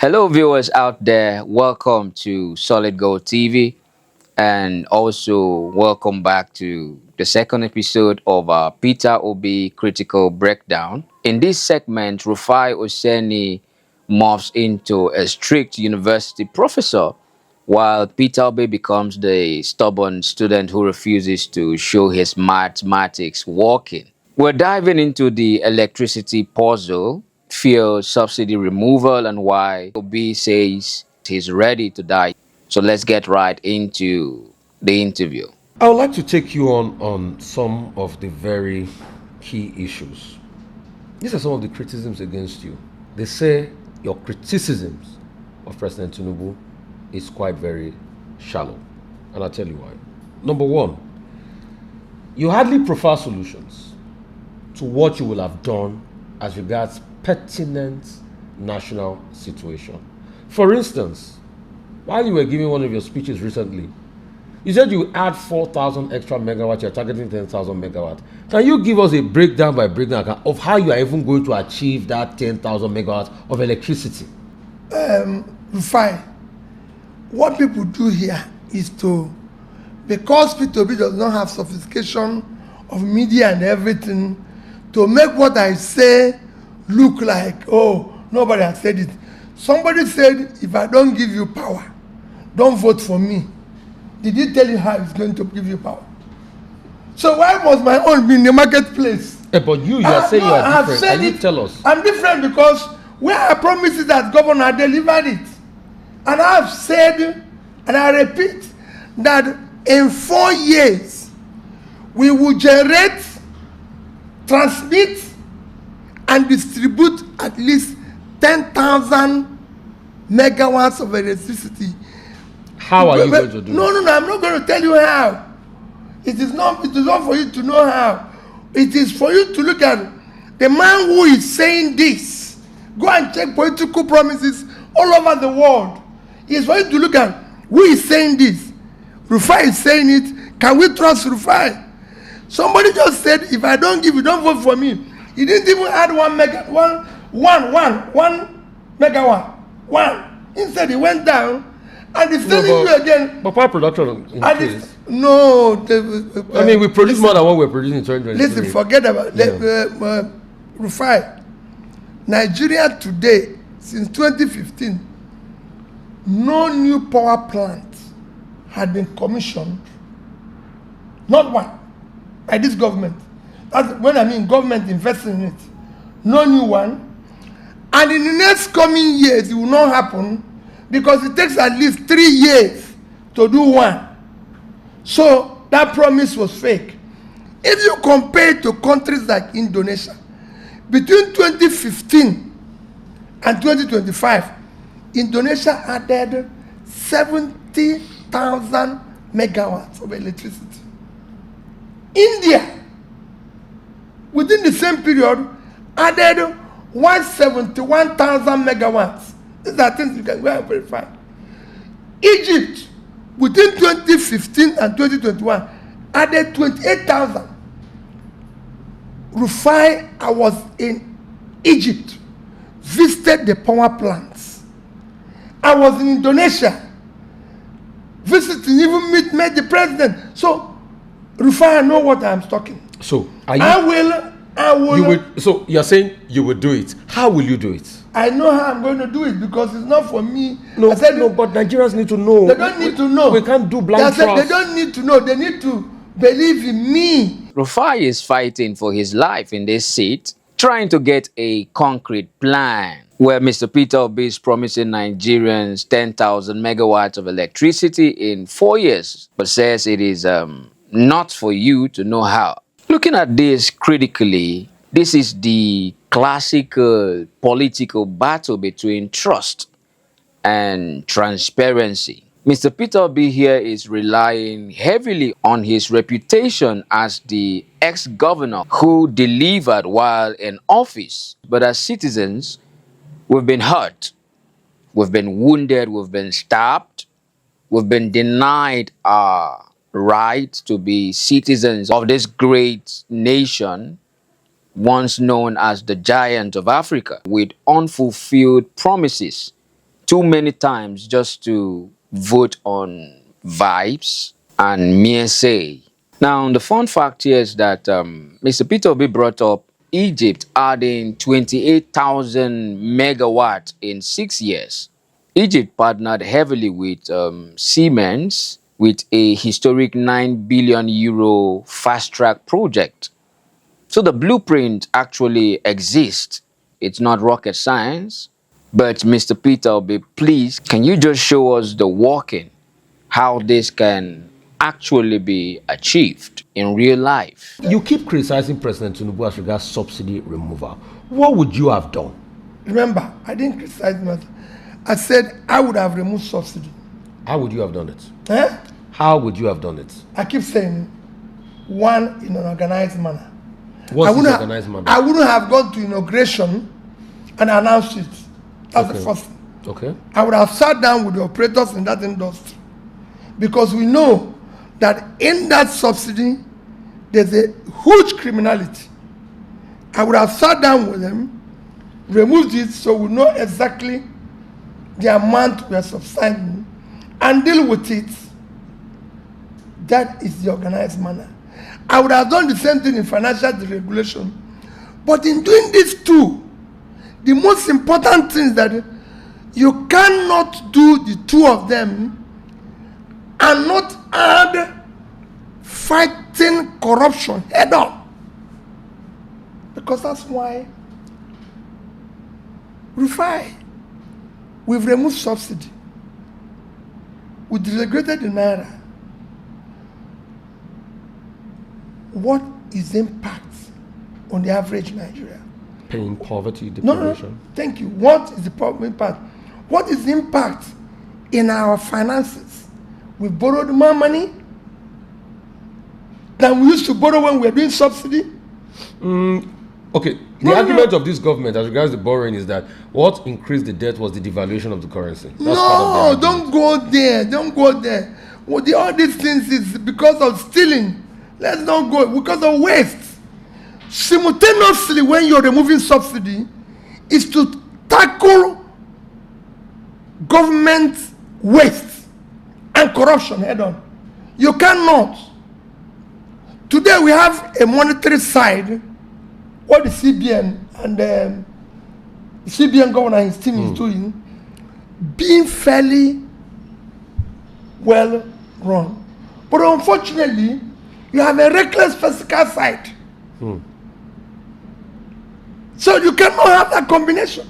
Hello, viewers out there. Welcome to Solid Gold TV, and also welcome back to the second episode of our Peter Obi critical breakdown. In this segment, Rufai Oseni morphs into a strict university professor, while Peter Obi becomes the stubborn student who refuses to show his mathematics working. We're diving into the electricity puzzle, fuel subsidy removal, and why Obi says he's ready to die. So let's get right into the interview. I would like to take you on some of the very key issues. These are some of the criticisms against you. They say your criticisms of President Tinubu is quite very shallow. And I'll tell you why. Number one, you hardly prefer solutions to what you will have done as regards pertinent national situation. For instance, while you were giving one of your speeches recently, you said you add 4,000 extra megawatts, you're targeting 10,000 megawatts. Can you give us a breakdown by breakdown of how you are even going to achieve that 10,000 megawatts of electricity? Rufai, what people do here is because Peter Obi does not have sophistication of media and everything, to make what I say look like, oh, nobody has said it. Somebody said, if I don't give you power, don't vote for me. Did he tell you how he's going to give you power? So why must my own be in the marketplace? But you are saying you are different. Can you tell us? I'm different because where I promised it as governor, I delivered it. And I have said, and I repeat, that in 4 years, we will generate, transmit, and distribute at least 10,000 megawatts of electricity. How are you going to do it? No, I'm not going to tell you how. It is not for you to know how. It is for you to look at the man who is saying this. Go and check political promises all over the world. It is for you to look at who is saying this. Rufai is saying it. Can we trust Rufai? Somebody just said, if I don't give you, don't vote for me. He didn't even add one megawatt. One. Instead, he went down. And it's telling you again. But power production increased. No. We produce more than what we're producing in 2023. Listen, forget about Rufai. Nigeria today, since 2015, no new power plant had been commissioned. Not one. By this government. That's when I mean government investing in it. No new one. And in the next coming years, it will not happen because it takes at least 3 years to do one. So that promise was fake. If you compare to countries like Indonesia, between 2015 and 2025, Indonesia added 70,000 megawatts of electricity. India, within the same period, added 171,000 megawatts. These are things you can go and verify. Egypt, within 2015 and 2021, added 28,000. Rufai, I was in Egypt, visited the power plants. I was in Indonesia, visiting, even met the president. So, Rufai, I know what I'm talking. So, I will. So you're saying you will do it. How will you do it? I know how I'm going to do it because it's not for me. No, but Nigerians need to know. They don't need to know. We can't do blind trust. They don't need to know. They need to believe in me. Rufai is fighting for his life in this seat, trying to get a concrete plan where Mr. Peter Obi is promising Nigerians 10,000 megawatts of electricity in 4 years, but says it is not for you to know how. Looking at this critically, this is the classical political battle between trust and transparency. Mr. Peter Obi here is relying heavily on his reputation as the ex-governor who delivered while in office. But as citizens, we've been hurt, we've been wounded, we've been stabbed, we've been denied our right to be citizens of this great nation, once known as the giant of Africa, with unfulfilled promises too many times just to vote on vibes and mere say. Now, the fun fact here is that Mr. Peter Obi brought up Egypt adding 28,000 megawatt in 6 years. Egypt partnered heavily with Siemens with a historic 9 billion euro fast track project. So the blueprint actually exists. It's not rocket science. But Mr. Peter Obi, please, can you just show us the working, how this can actually be achieved in real life? You keep criticizing President Tinubu as regards subsidy removal. What would you have done? Remember, I didn't criticize him. I said I would have removed subsidy. How would you have done it? Eh? How would you have done it? I keep saying, one, in an organized manner. What's this organized manner? I wouldn't have gone to inauguration and announced it. That's the first thing. Okay. I would have sat down with the operators in that industry, because we know that in that subsidy there's a huge criminality. I would have sat down with them, removed it so we know exactly the amount we are subsidizing and deal with it. That is the organized manner. I would have done the same thing in financial deregulation. But in doing this too, the most important thing is that you cannot do the two of them and not add fighting corruption head on. Because that's why Rufai, we've removed subsidy. We deregulated the naira. What is the impact on the average Nigerian? Paying poverty, No, deprivation. thank you. What is the impact? What is the impact in our finances? We borrowed more money than we used to borrow when we were doing subsidy. Okay, the argument of this government as regards the borrowing is that what increased the debt was the devaluation of the currency. That's part of the Don't go there. Don't go there. Well, all these things is because of stealing. Let's not go because of waste. Simultaneously, when you're removing subsidy, is to tackle government waste and corruption head on. You cannot. Today we have a monetary side, what the CBN and the CBN governor and his team is doing, being fairly well run. But unfortunately, you have a reckless fiscal side. So you cannot have that combination.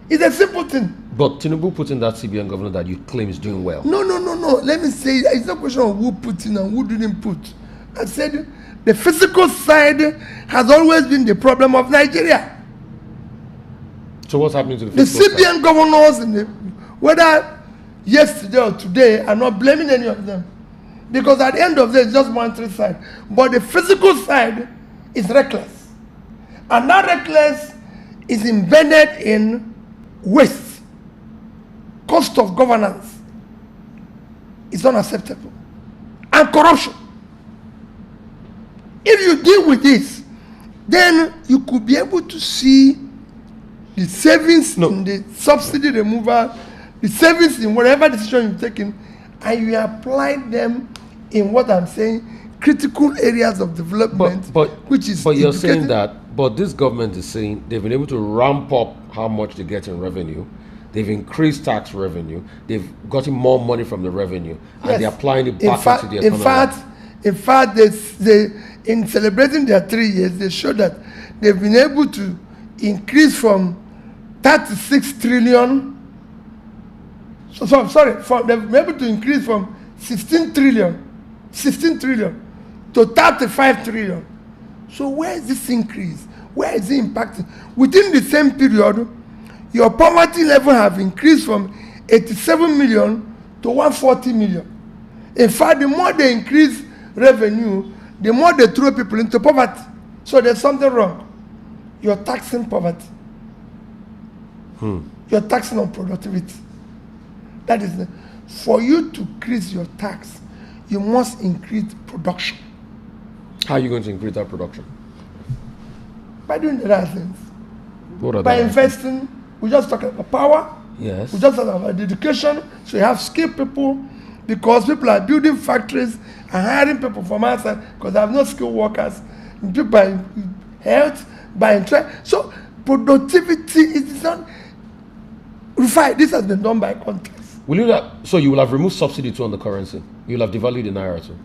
It's a simple thing. But Tinubu put in that CBN governor that you claim is doing well. No. Let me say, it's not a question of who put in and who didn't put. I said the physical side has always been the problem of Nigeria. So what's happening to the The fiscal CBN side? governors, whether yesterday or today, are not blaming any of them. Because at the end of the day, it's just monetary side. But the physical side is reckless. And that reckless is embedded in waste. Cost of governance is unacceptable. And corruption. If you deal with this, then you could be able to see the savings in the subsidy removal, the savings in whatever decision you've taken, and you apply them in what I'm saying, critical areas of development, which is. But you're saying that, but this government is saying they've been able to ramp up how much they get in revenue. They've increased tax revenue. They've gotten more money from the revenue, and they're applying it back into the economy. In fact, they in celebrating their 3 years, they show that they've been able to increase from 36 trillion. They've been able to increase from 16 trillion to 35 trillion. So where is this increase? Where is it impacting? Within the same period, your poverty level have increased from 87 million to 140 million. In fact, the more they increase revenue, the more they throw people into poverty. So there's something wrong. You're taxing poverty. You're taxing on productivity. That is, for you to increase your tax, you must increase production. How are you going to increase that production? By doing the right things. What are By they? investing, we just talk about power, Yes. We just talk about education, so you have skilled people, because people are building factories and hiring people from outside because they have no skilled workers. People by health, by interest. So productivity is not. Rufai, this has been done by countries. Will you not, so you will have removed subsidy too on the currency? You will have devalued the naira too?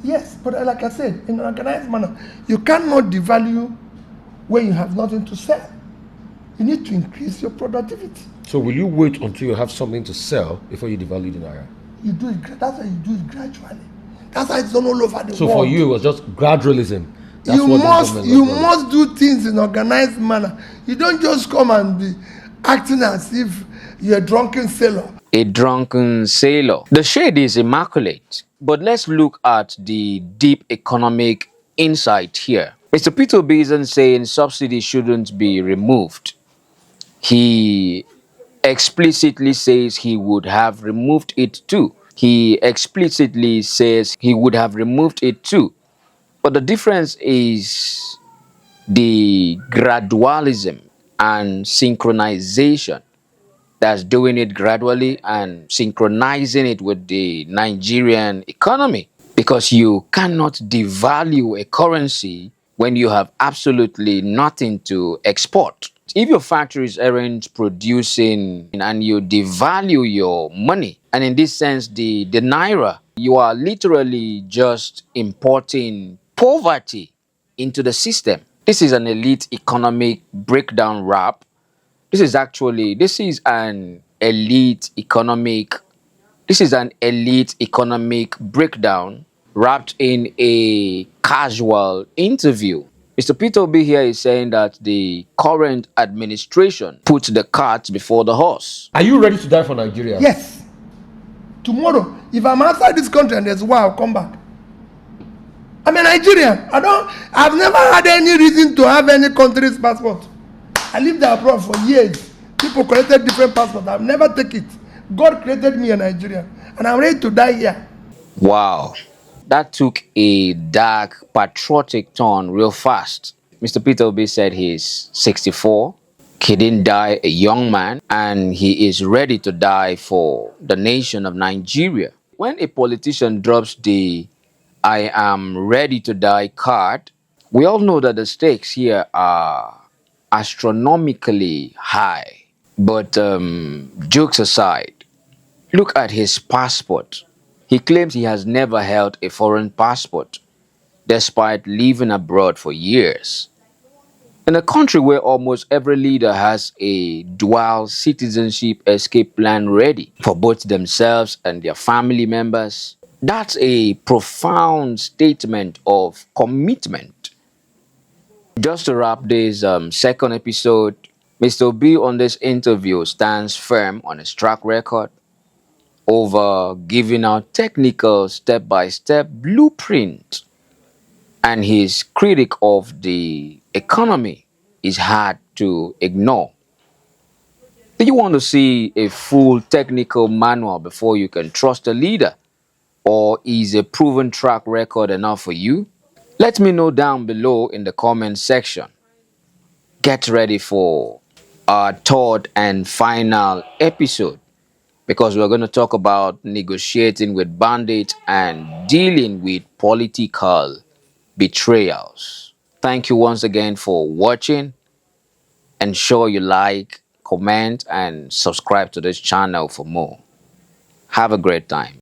Yes, but like I said, in an organized manner, you cannot devalue when you have nothing to sell. You need to increase your productivity. So will you wait until you have something to sell before you devalue the naira? You do it. That's why you do it gradually. That's why it's done all over the So world. for you, it was just gradualism. That's You what this must government you has done. must do things in organized manner. You don't just come and be acting as if you're a drunken sailor. A drunken sailor. The shade is immaculate, but let's look at the deep economic insight here. Mr. Peter Obi isn't saying subsidy shouldn't be removed. He explicitly says he would have removed it too. He explicitly says he would have removed it too. But the difference is the gradualism and synchronization. That's doing it gradually and synchronizing it with the Nigerian economy. Because you cannot devalue a currency when you have absolutely nothing to export. If your factories aren't producing and you devalue your money, and in this sense, the naira, you are literally just importing poverty into the system. This is an elite economic breakdown rap. This is an elite economic breakdown wrapped in a casual interview. Mr. Peter Obi here is saying that the current administration puts the cart before the horse. Are you ready to die for Nigeria? Yes. Tomorrow, if I'm outside this country and there's war, I'll come back. I'm a Nigerian. I've never had any reason to have any country's passport. I lived abroad for years. People collected different passports. I've never taken it. God created me a Nigerian, and I'm ready to die here. Wow. That took a dark, patriotic turn real fast. Mr. Peter Obi said he's 64. He didn't die a young man, and he is ready to die for the nation of Nigeria. When a politician drops the "I am ready to die" card, we all know that the stakes here are astronomically high. But jokes aside, look at his passport. He claims he has never held a foreign passport, despite living abroad for years. In a country where almost every leader has a dual citizenship escape plan ready for both themselves and their family members, that's a profound statement of commitment. Just to wrap this second episode, Mr. Obi on this interview stands firm on his track record over giving out technical step-by-step blueprint, and his critic of the economy is hard to ignore. Do you want to see a full technical manual before you can trust a leader, or is a proven track record enough for you? Let me know down below in the comment section. Get ready for our third and final episode, because we're going to talk about negotiating with bandits and dealing with political betrayals. Thank you once again for watching. Ensure you like, comment, and subscribe to this channel for more. Have a great time.